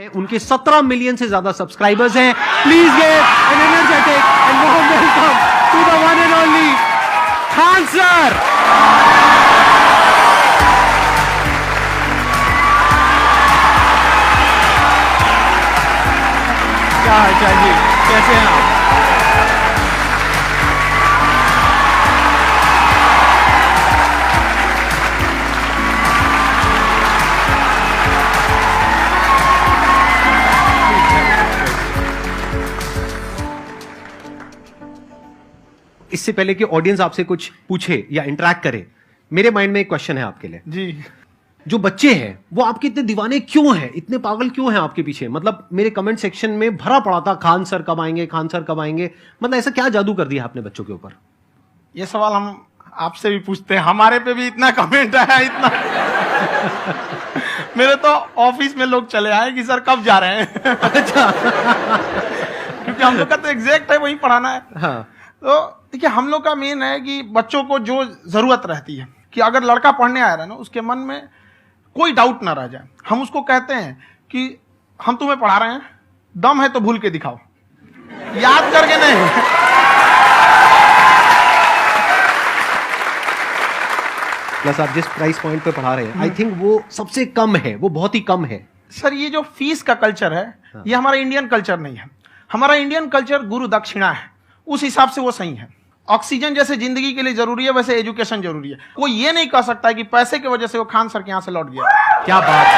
उनके 17 मिलियन से ज्यादा सब्सक्राइबर्स हैं। Please give an energetic and warm welcome to the one and only Khan sir. क्या हाल चाल जी, कैसे हैं आप? इससे पहले कि ऑडियंस आपसे कुछ पूछे या इंटरेक्ट करे, मेरे माइंड में एक क्वेश्चन है आपके लिए जी। जो बच्चे हैं वो आपके इतने दीवाने क्यों हैं, इतने पागल क्यों हैं आपके पीछे? मतलब मेरे कमेंट सेक्शन में भरा पड़ा था खान सर कब आएंगे, खान सर कब आएंगे। मतलब ऐसा क्या जादू कर दिया आपने बच्चों के ऊपर? ये सवाल हम आपसे भी पूछते हैं, हमारे पे भी इतना कमेंट आया, इतना मेरे तो ऑफिस में लोग चले आए कि सर कब जा रहे हैं। अच्छा। क्योंकि हम लोग का तो एग्जैक्ट है वही पढ़ाना है। हाँ। तो देखिए हम लोग का मेन है कि बच्चों को जो जरूरत रहती है कि अगर लड़का पढ़ने आया रहा ना उसके मन में कोई डाउट ना रह जाए, हम उसको कहते हैं कि हम तुम्हें पढ़ा रहे हैं, दम है तो भूल के दिखाओ, याद करके नहीं। प्लस आप जिस प्राइस पॉइंट पे पढ़ा रहे हैं आई थिंक वो सबसे कम है, वो बहुत ही कम है। सर ये जो फीस का कल्चर है ये हमारा इंडियन कल्चर नहीं है। हमारा इंडियन कल्चर गुरु दक्षिणा है, उस हिसाब से वो सही है। ऑक्सीजन जैसे जिंदगी के लिए जरूरी है वैसे एजुकेशन जरूरी है। कोई ये नहीं कह सकता है कि पैसे की वजह से वो खान सर के यहां से लौट गया। क्या बात है।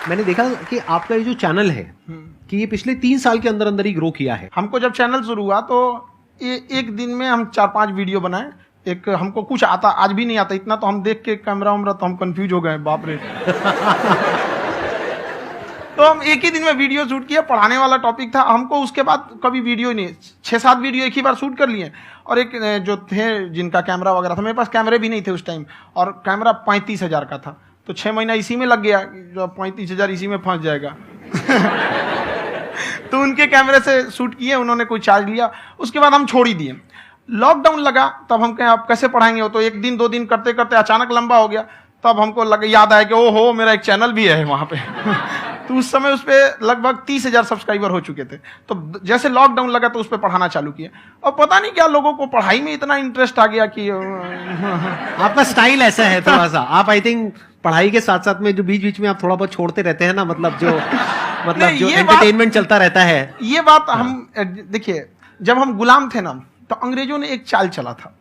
मैंने देखा कि आपका ये जो चैनल है कि ये पिछले 3 साल के अंदर अंदर ही ग्रो किया है। हमको जब चैनल शुरू हुआ तो एक दिन में हम 4-5 वीडियो बनाए। एक हमको कुछ आता, आज भी नहीं आता इतना, तो हम देख के कैमरा उमरा तो हम कंफ्यूज हो गए, बाप रे। तो हम एक ही दिन में वीडियो शूट किया, पढ़ाने वाला टॉपिक था हमको। उसके बाद कभी वीडियो नहीं, 6-7 वीडियो एक ही बार शूट कर लिए। और एक जो थे जिनका कैमरा वगैरह था, मेरे पास कैमरे भी नहीं थे उस टाइम, और कैमरा 35,000 का था, तो 6 महीना इसी में लग गया, जो 35,000 इसी में फंस जाएगा। तो उनके कैमरे से शूट किए, उन्होंने कोई चार्ज लिया, उसके बाद हम छोड़ ही दिए। लॉकडाउन लगा तब हम कहें आप कैसे पढ़ाएंगे, वो तो 1 दिन 2 दिन करते करते अचानक लंबा हो गया। तब हमको याद आया कि ओहो मेरा एक चैनल भी है वहां पे। तो उस समय उस पर लगभग 30,000 सब्सक्राइबर हो चुके थे। तो जैसे लॉकडाउन लगा तो उस पर पढ़ाना चालू किया, और पता नहीं क्या लोगों को पढ़ाई में इतना इंटरेस्ट आ गया कि आपका स्टाइल ऐसा है थोड़ा सा, आप आई थिंक पढ़ाई के साथ साथ में जो बीच बीच में आप थोड़ा बहुत छोड़ते रहते हैं ना, मतलब जो एंटरटेनमेंट चलता रहता है। ये बात हम देखिए, जब हम गुलाम थे ना तो अंग्रेजों ने एक चाल चला था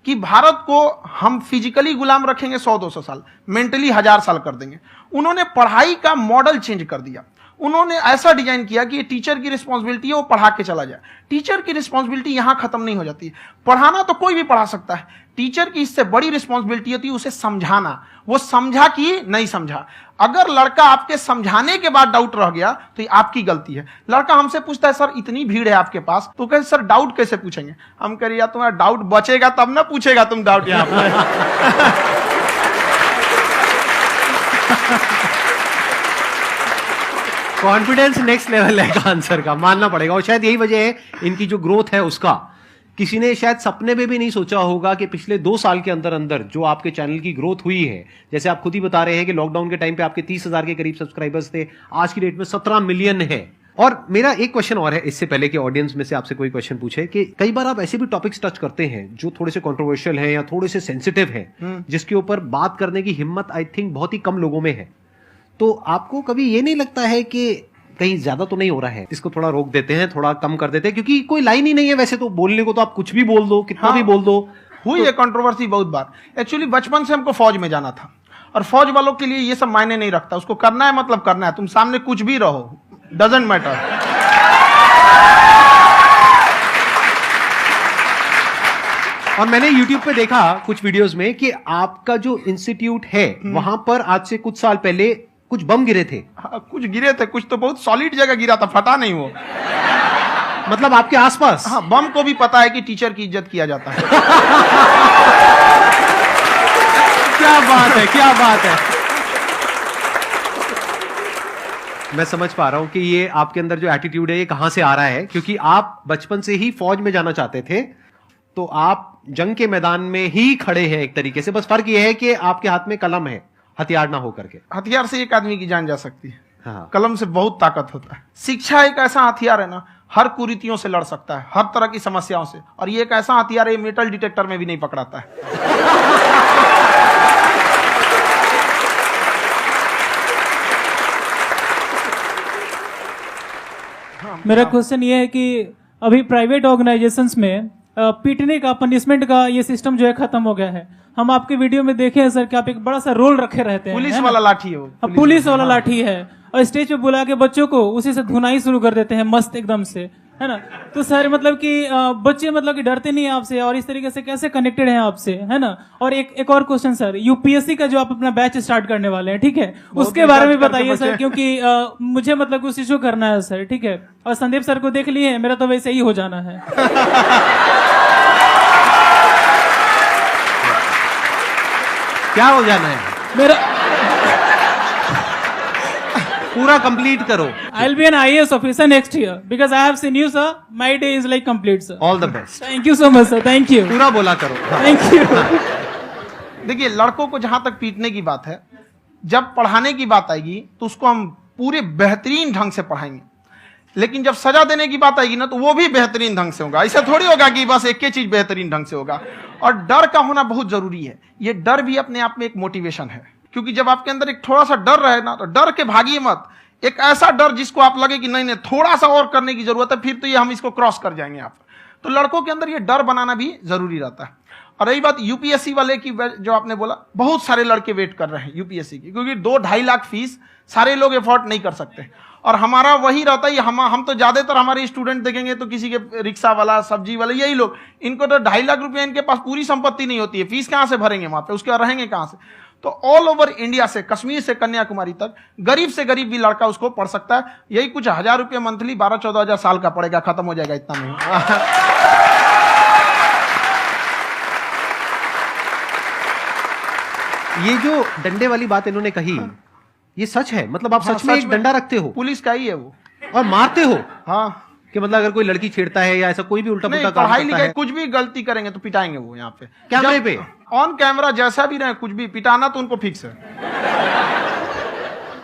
कि भारत को हम फिजिकली गुलाम रखेंगे 100-200 साल, मेंटली 1000 साल कर देंगे। उन्होंने पढ़ाई का मॉडल चेंज कर दिया। उन्होंने ऐसा डिजाइन किया कि ये टीचर की रिस्पॉन्सिबिलिटी है, वो पढ़ा के चला जाए। टीचर की रिस्पॉन्सिबिलिटी यहां खत्म नहीं हो जाती है। पढ़ाना तो कोई भी पढ़ा सकता है, टीचर की इससे बड़ी रिस्पॉन्सिबिलिटी होती है उसे समझाना। वो समझा कि नहीं समझा। अगर लड़का आपके समझाने के बाद डाउट रह गया तो ये आपकी गलती है। लड़का हमसे पूछता है सर इतनी भीड़ है आपके पास, तो कहे सर डाउट कैसे पूछेंगे? हम कह रहे यार तुम्हारा डाउट बचेगा तब ना पूछेगा तुम डाउट यहाँ पर। कॉन्फिडेंस नेक्स्ट लेवल है खान सर का, मानना पड़ेगा। और शायद यही वजह है इनकी जो ग्रोथ है उसका। किसी ने शायद सपने में भी नहीं सोचा होगा कि पिछले 2 साल के अंदर अंदर जो आपके चैनल की ग्रोथ हुई है, जैसे आप खुद ही बता रहे हैं कि लॉकडाउन के टाइम पे आपके 30,000 के करीब सब्सक्राइबर्स थे, आज की डेट में 17 मिलियन है। और मेरा एक क्वेश्चन और है, इससे पहले कि ऑडियंस में से आपसे कोई क्वेश्चन पूछे, कि कई बार आप ऐसे भी टॉपिक्स टच करते हैं जो थोड़े से कंट्रोवर्शियल हैं या थोड़े से सेंसिटिव हैं, जिसके ऊपर बात करने की हिम्मत आई थिंक बहुत ही कम लोगों में है। तो आपको कभी ये नहीं लगता है कि कहीं ज्यादा तो नहीं हो रहा है, इसको थोड़ा रोक देते हैं, थोड़ा कम कर देते हैं? क्योंकि कोई लाइन ही नहीं है वैसे तो बोलने को, तो आप कुछ भी बोल दो, कितना भी बोल दो। हुई है कंट्रोवर्सी बहुत बार। एक्चुअली बचपन से हमको फौज में जाना था, और फौज वालों के लिए ये सब मायने नहीं रखता। उसको करना है मतलब करना है, तुम सामने कुछ भी रहो, डजंट मैटर। और मैंने YouTube पे देखा कुछ वीडियोस में कि आपका जो इंस्टीट्यूट है वहां पर आज से कुछ साल पहले कुछ बम गिरे थे। हाँ, कुछ गिरे थे, कुछ तो बहुत सॉलिड जगह गिरा था, फटा नहीं वो। मतलब आपके आसपास? हाँ, बम को भी पता है कि टीचर की इज्जत किया जाता है। क्या बात है, क्या बात है। मैं समझ पा रहा हूं कि ये आपके अंदर जो एटीट्यूड है ये कहां से आ रहा है, क्योंकि आप बचपन से ही फौज में जाना चाहते थे। तो आप जंग के मैदान में ही खड़े हैं एक तरीके से, बस फर्क यह है कि आपके हाथ में कलम है, हथियार ना हो करके। हथियार से एक आदमी की जान जा सकती है, हाँ। कलम से बहुत ताकत होता है। शिक्षा एक ऐसा हथियार है ना, हर कुरीतियों से लड़ सकता है, हर तरह की समस्याओं से, और ये एक ऐसा हथियार है, मेटल डिटेक्टर में भी नहीं पकड़ाता है। मेरा क्वेश्चन ये है कि अभी प्राइवेट ऑर्गेनाइजेशंस में पीटने का, पनिशमेंट का ये सिस्टम जो है खत्म हो गया है। हम आपके वीडियो में देखे हैं सर कि आप एक बड़ा सा रोल रखे रहते हैं, पुलिस वाला लाठी है वो, पुलिस वाला लाठी है, और स्टेज पे बुला के बच्चों को उसी से धुनाई शुरू कर देते हैं मस्त एकदम से, है ना। तो सर मतलब कि बच्चे मतलब कि डरते नहीं है आपसे, और इस तरीके से कैसे कनेक्टेड हैं आपसे, है ना। और एक और क्वेश्चन सर, यूपीएससी का जो आप अपना बैच स्टार्ट करने वाले हैं, ठीक है, उसके बारे में बताइए सर, क्योंकि मुझे मतलब उस चीज को करना है सर, ठीक है। और संदीप सर को देख लिए, मेरा तो वैसे ही हो जाना है। क्या हो जाना है? मेरा पूरा कंप्लीट करो। I'll be an IAS officer next year because I have seen you, sir. My day is like complete, sir. All the best. Thank you so much, sir. Thank you. पूरा बोला करो। Thank you. देखिए, लड़कों को जहां तक पीटने की बात है, जब पढ़ाने की बात आएगी तो उसको हम पूरे बेहतरीन ढंग से पढ़ाएंगे, लेकिन जब सजा देने की बात आएगी ना, तो वो भी बेहतरीन ढंग से होगा। ऐसा थोड़ी होगा कि बस एक ही चीज बेहतरीन ढंग से होगा। और डर का होना बहुत जरूरी है। ये डर भी अपने आप में एक मोटिवेशन है, क्योंकि जब आपके अंदर एक थोड़ा सा डर रहे ना, तो डर के भागिए मत। एक ऐसा डर जिसको आप लगे कि नहीं नहीं थोड़ा सा और करने की जरूरत है, फिर तो ये हम इसको क्रॉस कर जाएंगे आप। तो लड़कों के अंदर ये डर बनाना भी जरूरी रहता है। और रही बात यूपीएससी वाले की, जो आपने बोला, बहुत सारे लड़के वेट कर रहे हैं यूपीएससी की, क्योंकि 2-2.5 लाख फीस सारे लोग एफोर्ड नहीं कर सकते। और हमारा वही रहता है, हम तो ज्यादातर हमारे स्टूडेंट देखेंगे तो किसी के रिक्शा वाला, सब्जी वाला, यही लोग, इनको तो 2.5 लाख रुपया इनके पास पूरी संपत्ति नहीं होती है, फीस कहां से भरेंगे वहां पे, उसके बाद रहेंगे कहां से। तो ऑल ओवर इंडिया से, कश्मीर से कन्याकुमारी तक, गरीब से गरीब भी लड़का उसको पढ़ सकता है। यही कुछ 1000 रुपये मंथली, 12-14 हजार साल का पड़ेगा, खत्म हो जाएगा इतना में। ये जो डंडे वाली बात इन्होंने कही, ये सच है? मतलब आप सच में एक डंडा रखते हो? पुलिस का ही है वो। और मारते हो? हाँ, कि मतलब अगर कोई लड़की छेड़ता है या ऐसा कोई भी उल्टा पुल्टा काम पढ़ाई करता लिखाई है, कुछ भी गलती करेंगे तो पिटाएंगे वो। यहाँ पे कैमरे पे ऑन कैमरा जैसा भी रहे, कुछ भी पिटाना तो उनको फिक्स है।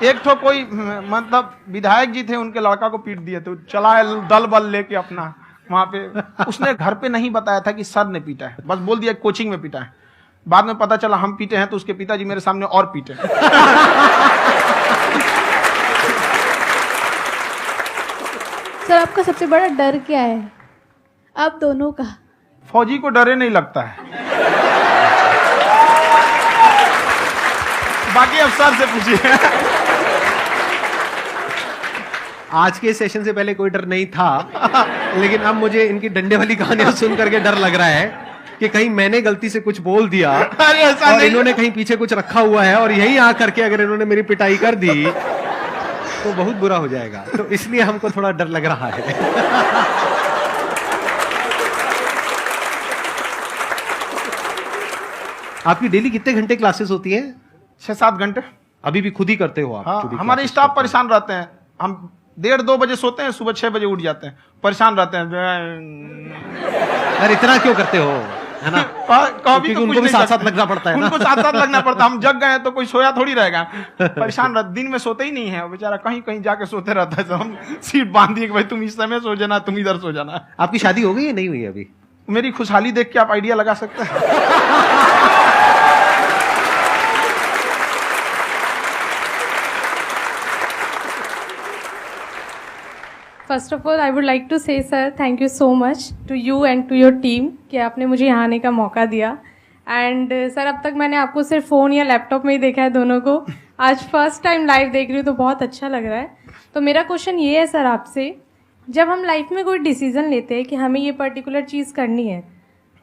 एक तो कोई मतलब विधायक जी थे, उनके लड़का को पीट दिए, तो चला दल बल लेके अपना वहां पे। उसने घर पे नहीं बताया था कि सर ने पीटा है, बस बोल दिया कोचिंग में पीटा है। बाद में पता चला हम पीटे हैं, तो उसके पिताजी मेरे सामने और पीटे। सर आपका सबसे बड़ा डर क्या है, आप दोनों का? फौजी को डरे नहीं लगता है, बाकी अफसर से पूछिए। आज के सेशन से पहले कोई डर नहीं था, लेकिन अब मुझे इनकी डंडे वाली कहानियां सुन करके डर लग रहा है कि कहीं मैंने गलती से कुछ बोल दिया अरे ऐसा और नहीं, इन्होंने कहीं पीछे कुछ रखा हुआ है, और यही आ करके अगर इन्होंने मेरी पिटाई कर दी तो बहुत बुरा हो जाएगा। तो इसलिए हमको थोड़ा डर लग रहा है। आपकी डेली कितने घंटे क्लासेस होती है? 6-7 घंटे। अभी भी खुद ही करते हो आप? हाँ, खुद ही हमारे classes स्टाफ करते हो? परेशान रहते हैं। हम 1:30-2 बजे सोते हैं, सुबह 6 बजे उठ जाते हैं, परेशान रहते हैं। अरे इतना क्यों करते हो, है ना? कभी क्योंकि उनको भी साथ साथ लगना पड़ता है ना। उनको साथ साथ लगना पड़ता है। हम जग गए तो कोई सोया थोड़ी रहेगा, परेशान रहते, दिन में सोते ही नहीं है बेचारा, कहीं कहीं जाके सोते रहता है। तो हम सीट बांध दिए कि भाई तुम इस समय सो जाना, तुम इधर सो जाना। आपकी शादी हो गई है? नहीं हुई है अभी? मेरी खुशहाली देख के आप आइडिया लगा सकते हैं। First of all I would like to say sir thank you so much to you and to your team कि आपने मुझे यहाँ आने का मौका दिया। एंड सर अब तक मैंने आपको सिर्फ फ़ोन या लैपटॉप में ही देखा है दोनों को, आज फर्स्ट टाइम लाइव देख रही हूँ तो बहुत अच्छा लग रहा है। तो मेरा क्वेश्चन ये है सर आपसे, जब हम लाइफ में कोई डिसीज़न लेते हैं कि हमें ये पर्टिकुलर चीज़ करनी है,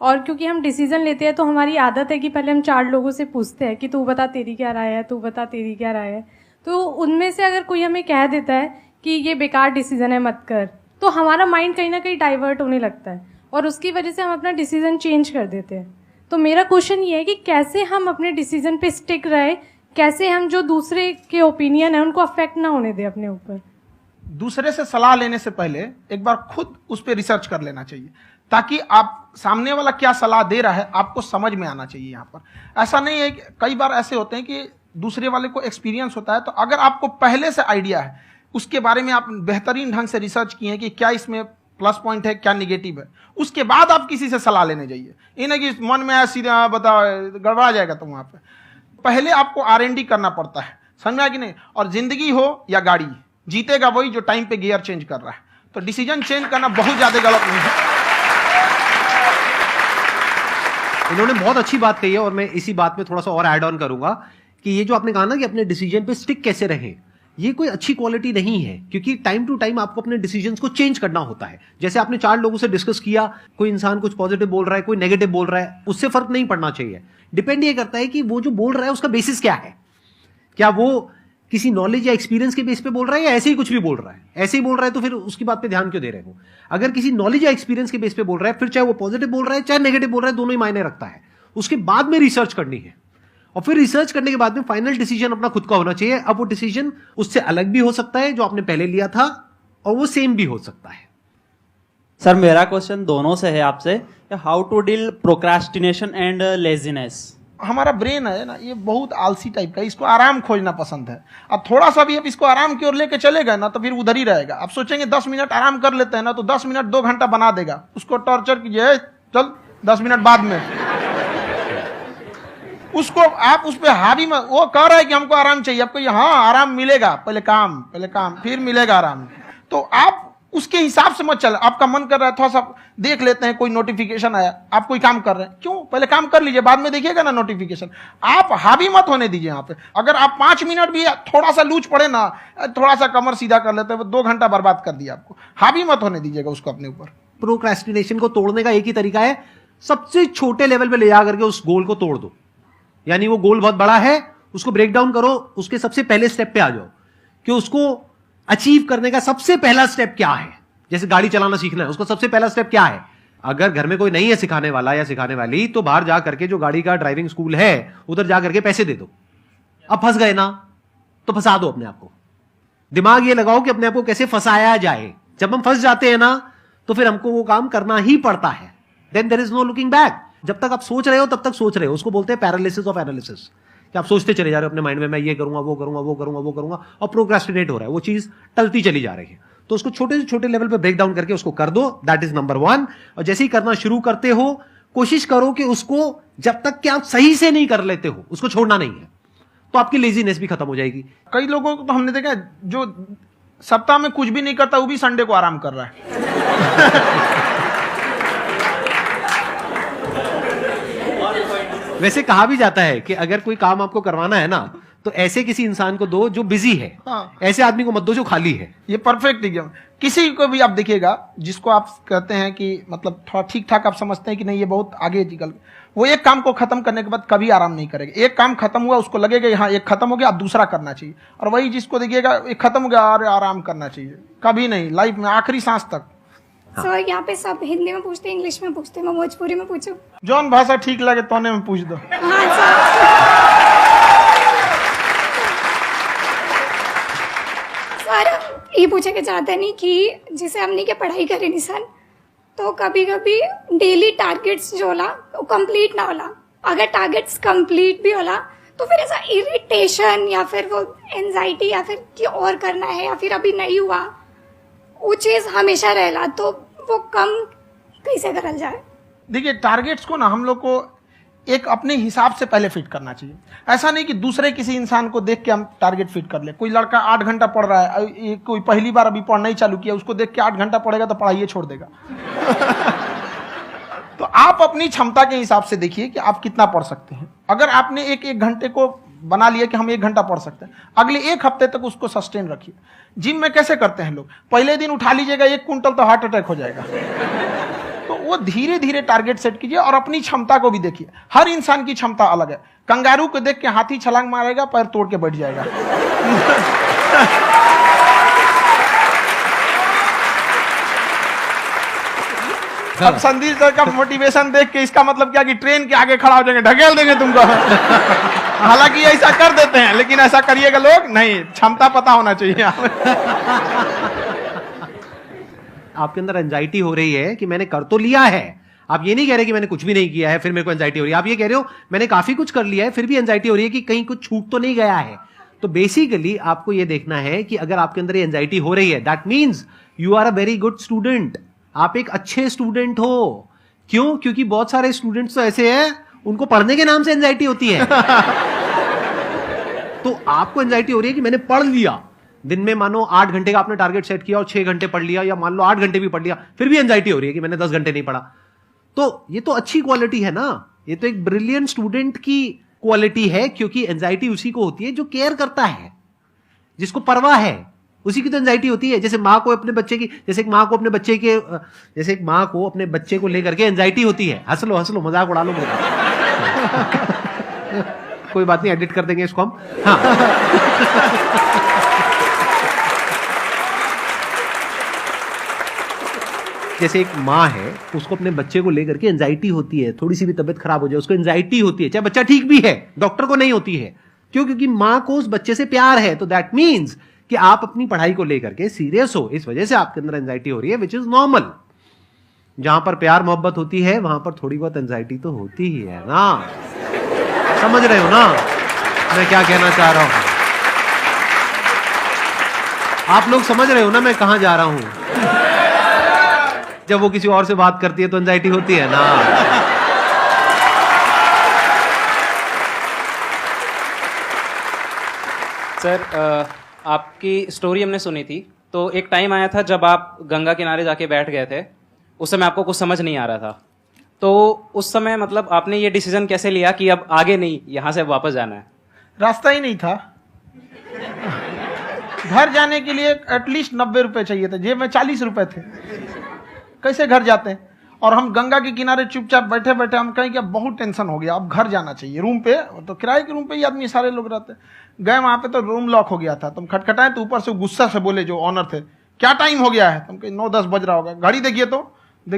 और क्योंकि हम डिसीज़न लेते हैं तो हमारी आदत है कि पहले हम 4 लोगों से पूछते हैं कि तू बता तेरी क्या राय है, तू बता तेरी क्या राय है। तो उनमें से अगर कोई हमें कह देता है कि ये बेकार डिसीजन है मत कर, तो हमारा माइंड कहीं ना कहीं डाइवर्ट होने लगता है और उसकी वजह से हम अपना डिसीजन चेंज कर देते हैं। तो मेरा क्वेश्चन ये है कि कैसे हम अपने डिसीजन पे स्टिक रहे, कैसे हम जो दूसरे के ओपिनियन है उनको अफेक्ट ना होने दें अपने ऊपर। दूसरे से सलाह लेने से पहले एक बार खुद उस पर रिसर्च कर लेना चाहिए, ताकि आप सामने वाला क्या सलाह दे रहा है आपको समझ में आना चाहिए। यहाँ पर ऐसा नहीं है कि कई बार ऐसे होते हैं कि दूसरे वाले को एक्सपीरियंस होता है, तो अगर आपको पहले से आइडिया है, उसके बारे में आप बेहतरीन ढंग से रिसर्च किए हैं कि क्या इसमें प्लस पॉइंट है क्या निगेटिव है, उसके बाद आप किसी से सलाह लेने जाइए। ये नहीं कि मन में आया सीधा बताओ गड़बड़ा जाएगा। तो वहाँ पे पहले आपको R&D करना पड़ता है, समझ में आया कि नहीं। और जिंदगी हो या गाड़ी, जीतेगा वही जो टाइम पे गियर चेंज कर रहा है। तो डिसीजन चेंज करना बहुत ज्यादा गलत नहीं है। इन्होंने बहुत अच्छी बात कही है और मैं इसी बात में थोड़ा सा और ऐड ऑन करूंगा कि ये जो आपने कहा ना कि अपने डिसीजन पे स्टिक कैसे रहें, ये कोई अच्छी क्वालिटी नहीं है, क्योंकि टाइम टू टाइम आपको अपने डिसीजंस को चेंज करना होता है। जैसे आपने 4 लोगों से डिस्कस किया, कोई इंसान कुछ पॉजिटिव बोल रहा है, कोई नेगेटिव बोल रहा है, उससे फर्क नहीं पड़ना चाहिए। डिपेंड ये करता है कि वो जो बोल रहा है उसका बेसिस क्या है। क्या वो किसी नॉलेज या एक्सपीरियंस के बेस पे बोल रहा है या ऐसे ही कुछ भी बोल रहा है? ऐसे ही बोल रहा है तो फिर उसकी बात पे ध्यान क्यों दे रहे हो? अगर किसी नॉलेज या एक्सपीरियंस के बेस पे बोल रहा है, फिर चाहे वो पॉजिटिव बोल रहा है चाहे नेगेटिव बोल रहा है, दोनों ही मायने रखता है। उसके बाद में रिसर्च करनी है और फिर रिसर्च करने के बाद में फाइनल डिसीजन अपना खुद का होना चाहिए। अब वो डिसीजन उससे अलग भी हो सकता है जो आपने पहले लिया था, और वो सेम भी हो सकता है। सर मेरा क्वेश्चन दोनों से है आपसे, how to deal procrastination and laziness. हमारा ब्रेन है ना, ये बहुत आलसी टाइप का, इसको आराम खोजना पसंद है। अब थोड़ा सा भी अब इसको आराम की ओर लेके चले गए ना तो फिर उधर ही रहेगा। आप सोचेंगे 10 मिनट आराम कर लेते हैं ना, तो 10 मिनट 2 घंटा बना देगा। उसको टॉर्चर कीजिए, चल 10 मिनट बाद में। उसको आप उस पर हावी मत, वो कह रहा है कि हमको आराम चाहिए, आपको हाँ आराम मिलेगा, पहले काम फिर मिलेगा आराम। तो आप उसके हिसाब से मत चल। आपका मन कर रहा है थोड़ा सा देख लेते हैं, कोई नोटिफिकेशन आया, आप कोई काम कर रहे हैं, क्यों पहले काम कर लीजिए, बाद में देखिएगा ना नोटिफिकेशन। आप हावी मत होने दीजिए यहाँ पे। अगर आप 5 मिनट भी थोड़ा सा लूज पड़े ना, थोड़ा सा कमर सीधा कर लेते हैं, 2 घंटा बर्बाद कर दिया आपको। हावी मत होने दीजिएगा उसको अपने ऊपर। प्रोक्रेस्टिनेशन को तोड़ने का एक ही तरीका है, सबसे छोटे लेवल पे ले जा करके उस गोल को तोड़ दो। यानी वो गोल बहुत बड़ा है, उसको ब्रेक डाउन करो, उसके सबसे पहले स्टेप पे आ जाओ कि उसको अचीव करने का सबसे पहला स्टेप क्या है। जैसे गाड़ी चलाना सीखना है, उसका सबसे पहला स्टेप क्या है। अगर घर में कोई नहीं है सिखाने वाला या सिखाने वाली, तो बाहर जा करके जो गाड़ी का ड्राइविंग स्कूल है उधर जा करके पैसे दे दो। अब फंस गए ना तो फंसा दो अपने आप को। दिमाग ये लगाओ कि अपने आप को कैसे फंसाया जाए। जब हम फंस जाते हैं ना तो फिर हमको वो काम करना ही पड़ता है। Then there is no looking back. जब तक आप सोच रहे हो तब तक सोच रहे हो, उसको बोलते हैं पैरालिसिस ऑफ एनालिसिस, कि आप सोचते चले जा रहे हो अपने माइंड में, मैं ये करूंगा वो करूंगा वो करूंगा वो करूंगा, और प्रोक्रेस्टिनेट हो रहा है, वो चीज टलती चली जा रही है। तो उसको छोटे से छोटे लेवल पे ब्रेक डाउन करके उसको कर दो, दैट इज नंबर 1। और जैसे ही करना शुरू करते हो, कोशिश करो कि उसको जब तक कि आप सही से नहीं कर लेते हो उसको छोड़ना नहीं है, तो आपकी लेजीनेस भी खत्म हो जाएगी। कई लोगों को तो हमने देखा जो सप्ताह में कुछ भी नहीं करता, वो भी संडे को आराम कर रहा है। वैसे कहा भी जाता है कि अगर कोई काम आपको करवाना है ना तो ऐसे किसी इंसान को दो जो बिजी है। हाँ। ऐसे आदमी को मत दो जो खाली है। ये परफेक्ट एग्जाम। किसी को भी आप देखिएगा जिसको आप कहते हैं कि मतलब थोड़ा ठीक ठाक आप समझते हैं कि नहीं ये बहुत आगे निकल, वो एक काम को खत्म करने के बाद कभी आराम नहीं करेगा। एक काम खत्म हुआ उसको लगेगा हाँ एक खत्म हो गया, अब दूसरा करना चाहिए। और वही जिसको देखिएगा एक खत्म हो गया और आराम करना चाहिए, कभी नहीं, लाइफ में आखिरी सांस तक। सर यहाँ पे सब हिंदी में पूछते हैं, इंग्लिश में पूछते हैं, मैं भोजपुरी में पूछूं? जौन भाषा ठीक लगे तोने में पूछ दो। हाँ सर। सर ये पूछे के चाहते नहीं कि जैसे हमने के पढ़ाई करे निशान, तो कभी कभी डेली टारगेट्स जो होला वो कंप्लीट ना होला। अगर टारगेट्स कंप्लीट भी होला तो फिर ऐसा इरिटेशन या फिर वो एंजाइटी या फिर कि और करना है या फिर अभी नहीं हुआ, वो चीज हमेशा रहेला। तो वो कम कैसे करल जाए? देखिए टारगेट्स को ना हम लोग को एक अपने हिसाब से पहले फिट करना चाहिए। ऐसा नहीं कि दूसरे किसी इंसान को देख के हम टारगेट फिट कर ले। कोई लड़का 8 घंटा पढ़ रहा है, कोई पहली बार अभी पढ़ना ही चालू किया, उसको देख के 8 घंटा पढ़ेगा तो पढ़ाई छोड़ देगा। तो आप अपनी क्षमता के हिसाब से देखिए कि आप कितना पढ़ सकते हैं। अगर आपने एक घंटे को बना लिया कि हम 1 घंटा पढ़ सकते हैं, अगले 1 हफ्ते तक उसको सस्टेन रखिए। जिम में कैसे करते हैं लोग, पहले दिन उठा लीजिएगा 1 क्विंटल तो हार्ट अटैक हो जाएगा। तो वो धीरे धीरे टारगेट सेट कीजिए और अपनी क्षमता को भी देखिए। हर इंसान की क्षमता अलग है। कंगारू को देख के हाथी छलांग मारेगा, पैर तोड़ के बैठ जाएगा। अब संदीप सर का मोटिवेशन देख के इसका मतलब क्या कि ट्रेन के आगे खड़ा हो जाएंगे, ढकेल देंगे तुमको। हालांकि ऐसा कर देते हैं, लेकिन ऐसा करिएगा लोग नहीं, क्षमता पता होना चाहिए। आपके अंदर एंजाइटी हो रही है कि मैंने कर तो लिया है, आप ये नहीं कह रहे कि मैंने कुछ भी नहीं किया है फिर मेरे को एंजाइटी हो रही है, आप ये कह रहे हो मैंने काफी कुछ कर लिया है फिर भी एंजाइटी हो रही है कि कहीं कुछ छूट तो नहीं गया है। तो बेसिकली आपको ये देखना है कि अगर आपके अंदर ये एंजाइटी हो रही है, that means you are a very good student, आप एक अच्छे स्टूडेंट हो। क्यों? क्योंकि बहुत सारे स्टूडेंट्स तो ऐसे हैं उनको पढ़ने के नाम से एंजाइटी होती है। तो आपको एंजाइटी हो रही है कि मैंने पढ़ लिया, दिन में मानो 8 घंटे का आपने टारगेट सेट किया और 6 घंटे पढ़ लिया, या मान लो 8 घंटे भी पढ़ लिया, फिर भी एंजाइटी हो रही है कि मैंने 10 घंटे नहीं पढ़ा। तो ये तो अच्छी क्वालिटी है ना, ये तो एक ब्रिलियंट स्टूडेंट की क्वालिटी है, क्योंकि एंजाइटी उसी को होती है जो केयर करता है, जिसको परवाह है, उसी की तो एंजाइटी होती है। जैसे माँ को अपने बच्चे की, जैसे एक माँ को अपने बच्चे को लेकर के एंजाइटी होती है। हंस लो मजाक उड़ा लो मेरा। कोई बात नहीं, एडिट कर देंगे इसको हम। हाँ। जैसे एक माँ है, उसको अपने बच्चे को लेकर के एंजाइटी होती है, थोड़ी सी भी तबीयत खराब हो जाए उसको एंजाइटी होती है, चाहे बच्चा ठीक भी है, डॉक्टर को नहीं होती है। क्यों? क्योंकि माँ को उस बच्चे से प्यार है। तो दैट मीन्स कि आप अपनी पढ़ाई को लेकर के सीरियस हो, इस वजह से आपके अंदर एंजाइटी हो रही है, विच इज नॉर्मल। जहां पर प्यार मोहब्बत होती है वहां पर थोड़ी बहुत एंजाइटी तो होती ही है ना। समझ रहे हो ना मैं क्या कहना चाह रहा हूं? आप लोग समझ रहे हो ना मैं कहां जा रहा हूं? जब वो किसी और से बात करती है तो एंजाइटी होती है ना। सर, आपकी स्टोरी हमने सुनी थी, तो एक टाइम आया था जब आप गंगा किनारे जाके बैठ गए थे, उस समय आपको कुछ समझ नहीं आ रहा था। तो उस समय मतलब आपने ये डिसीजन कैसे लिया कि अब आगे नहीं, यहाँ से वापस जाना है? रास्ता ही नहीं था। घर जाने के लिए एटलीस्ट 90 रुपए चाहिए थे, जेब में 40 रुपए थे, कैसे घर जाते हैं? और हम गंगा के किनारे चुपचाप बैठे बैठे हम कहें कि अब बहुत टेंशन हो गया, अब घर जाना चाहिए। रूम पे तो किराए के रूम पे ही आदमी सारे लोग रहते, गए वहां पे तो रूम लॉक हो गया था। तुम खटखटाए तो ऊपर से गुस्सा से बोले जो ऑनर थे, क्या टाइम हो गया है? तुम कहीं 9-10 बज रहा होगा, घड़ी देखिए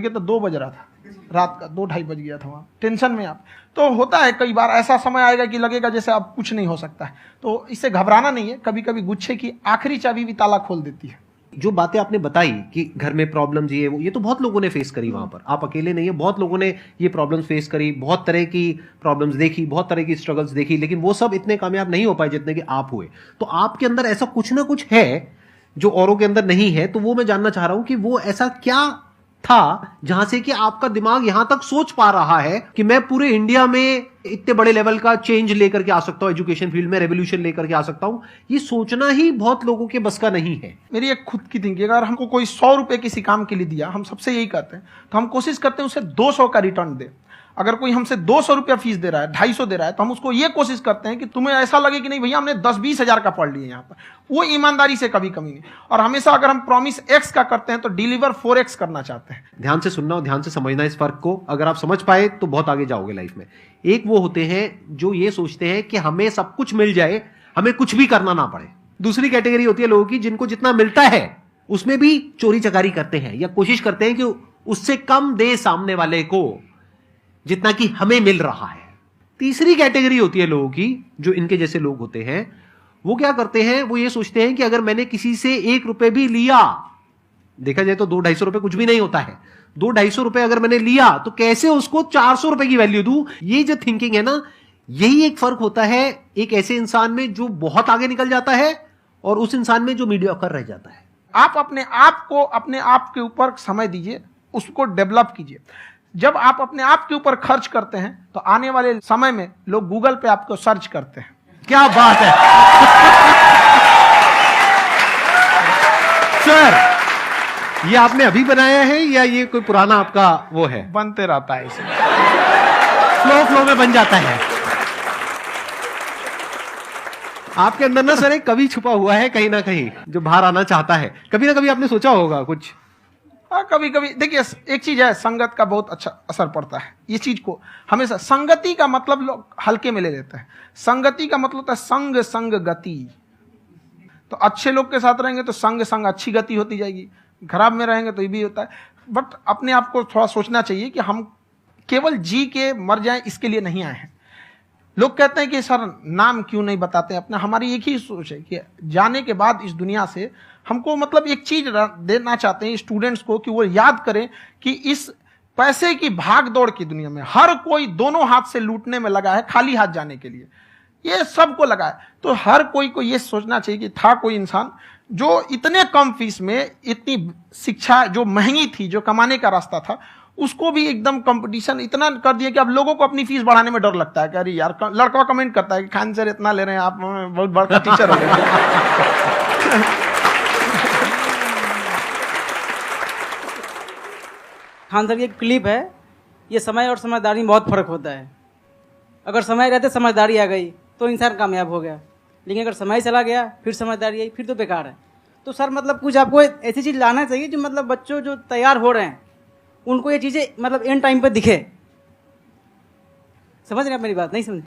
तो 2 बज रहा था, रात का 2-2:30 बज गया था वहाँ। टेंशन में आप तो होता है, कई बार ऐसा समय आएगा कि लगेगा जैसे अब कुछ नहीं हो सकता है। तो इससे घबराना नहीं है, कभी कभी गुच्छे की आखिरी चाबी भी ताला खोल देती है। जो बातें आपने बताई कि घर में प्रॉब्लम्स ये तो बहुत लोगों ने फेस करी वहां पर, आप अकेले नहीं है, बहुत लोगों ने ये प्रॉब्लम्स फेस करी, बहुत तरह की प्रॉब्लम्स देखी, बहुत तरह की स्ट्रगल्स देखी, लेकिन वो सब इतने कामयाब नहीं हो पाए जितने कि आप हुए। तो आपके अंदर ऐसा कुछ ना कुछ है जो औरों के अंदर नहीं है। तो वो मैं जानना चाह रहा हूं कि वो ऐसा क्या था जहां से कि आपका दिमाग यहां तक सोच पा रहा है कि मैं पूरे इंडिया में इतने बड़े लेवल का चेंज लेकर के आ सकता हूं, एजुकेशन फील्ड में रेवोल्यूशन लेकर के आ सकता हूं। ये सोचना ही बहुत लोगों के बस का नहीं है। मेरी एक खुद की थिंकिंग, अगर हमको कोई 100 रुपए किसी काम के लिए दिया, हम सबसे यही कहते हैं, तो हम कोशिश करते हैं उसे 200 का रिटर्न दे। अगर कोई हमसे 200 रुपया फीस दे रहा है, 250 दे रहा है, तो हम उसको ये कोशिश करते हैं कि तुम्हें ऐसा लगे कि नहीं भैया हमने 10-20 हजार का पढ़ लिया यहाँ पर। वो ईमानदारी से कभी कमी नहीं। और हमेशा अगर हम प्रॉमिस एक्स का करते हैं तो डिलीवर 4x करना चाहते हैं। ध्यान से सुनना और ध्यान से समझना इस फर्क को, अगर आप समझ पाए तो बहुत आगे जाओगे लाइफ में। एक वो होते हैं जो ये सोचते हैं कि हमें सब कुछ मिल जाए, हमें कुछ भी करना ना पड़े। दूसरी कैटेगरी होती है लोगों की जिनको जितना मिलता है उसमें भी चोरी चकारी करते हैं या कोशिश करते हैं कि उससे कम दे सामने वाले को जितना कि हमें मिल रहा है। तीसरी कैटेगरी होती है लोगों की, जो इनके जैसे लोग होते हैं, वो क्या करते हैं, वो ये सोचते हैं कि अगर मैंने किसी से 1 रुपए भी लिया, देखा जाए तो 200-250 रुपए कुछ भी नहीं होता है, 200-250 रुपए अगर मैंने लिया तो कैसे उसको 400 रुपए की वैल्यू दूं। ये जो थिंकिंग है ना, यही एक फर्क होता है एक ऐसे इंसान में जो बहुत आगे निकल जाता है और उस इंसान में जो मीडियोकर रह जाता है। आप अपने आप को अपने आप के ऊपर समय दीजिए, उसको डेवलप कीजिए। जब आप अपने आप के ऊपर खर्च करते हैं तो आने वाले समय में लोग गूगल पे आपको सर्च करते हैं। क्या बात है सर, ये आपने अभी बनाया है या ये कोई पुराना आपका वो है? बनते रहता है, इसे फ्लो में बन जाता है। आपके अंदर ना सर एक कवि छुपा हुआ है कहीं ना कहीं जो बाहर आना चाहता है। कभी ना कभी आपने सोचा होगा कुछ? हाँ, कभी कभी देखिए, एक चीज है, संगत का बहुत अच्छा असर पड़ता है। ये चीज को हमेशा, संगति का मतलब लोग हल्के में ले लेते हैं। संगति का मतलब होता है संग संग गति। तो अच्छे लोग के साथ रहेंगे तो संग संग अच्छी गति होती जाएगी, खराब में रहेंगे तो ये भी होता है। बट अपने आप को थोड़ा सोचना चाहिए कि हम केवल जी के मर जाएं इसके लिए नहीं आए हैं। लोग कहते हैं कि सर नाम क्यों नहीं बताते अपना। हमारी एक ही सोच है कि जाने के बाद इस दुनिया से हमको मतलब एक चीज देना चाहते हैं स्टूडेंट्स को, कि वो याद करें कि इस पैसे की भाग दौड़ की दुनिया में हर कोई दोनों हाथ से लूटने में लगा है, खाली हाथ जाने के लिए, ये सबको लगा है। तो हर कोई को ये सोचना चाहिए कि था कोई इंसान जो इतने कम फीस में इतनी शिक्षा जो महंगी थी, जो कमाने का रास्ता था, उसको भी एकदम कंपटीशन इतना कर दिया कि अब लोगों को अपनी फीस बढ़ाने में डर लगता है कि अरे यार, लड़का कमेंट करता है कि खान सर इतना ले रहे हैं, आप बहुत बड़ा टीचर हो गए। खान सर की एक क्लिप है, ये समय और समझदारी में बहुत फर्क होता है। अगर समय रहते समझदारी आ गई तो इंसान कामयाब हो गया, लेकिन अगर समय चला गया फिर समझदारी आई फिर तो बेकार है। तो सर मतलब कुछ आपको ऐसी चीज़ लाना चाहिए जो मतलब बच्चों जो तैयार हो रहे हैं उनको ये चीज़ें मतलब एंड टाइम पे दिखे। समझ रहे आप मेरी बात? नहीं समझ?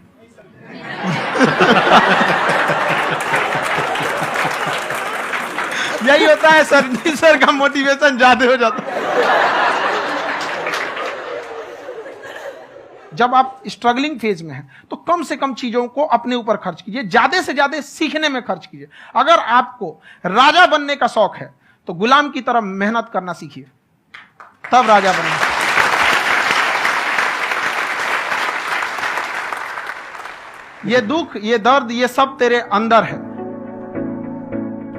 यही होता है सर, सर का मोटिवेशन ज्यादा हो जाता है। जब आप स्ट्रगलिंग फेज में हैं तो कम से कम चीजों को अपने ऊपर खर्च कीजिए, ज्यादा से ज्यादा सीखने में खर्च कीजिए। अगर आपको राजा बनने का शौक है तो गुलाम की तरह मेहनत करना सीखिए, तब राजा बनेंगे। ये दुख, ये दर्द, ये सब तेरे अंदर है।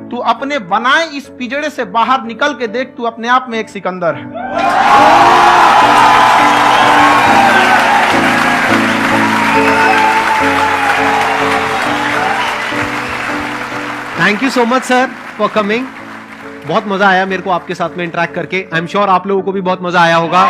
तू अपने बनाए इस पिजड़े से बाहर निकल के देख, तू अपने आप में एक सिकंदर है। Thank you so much sir for coming. बहुत मजा आया मेरे को आपके साथ में इंटरेक्ट करके। आई एम श्योर आप लोगों को भी बहुत मजा आया होगा।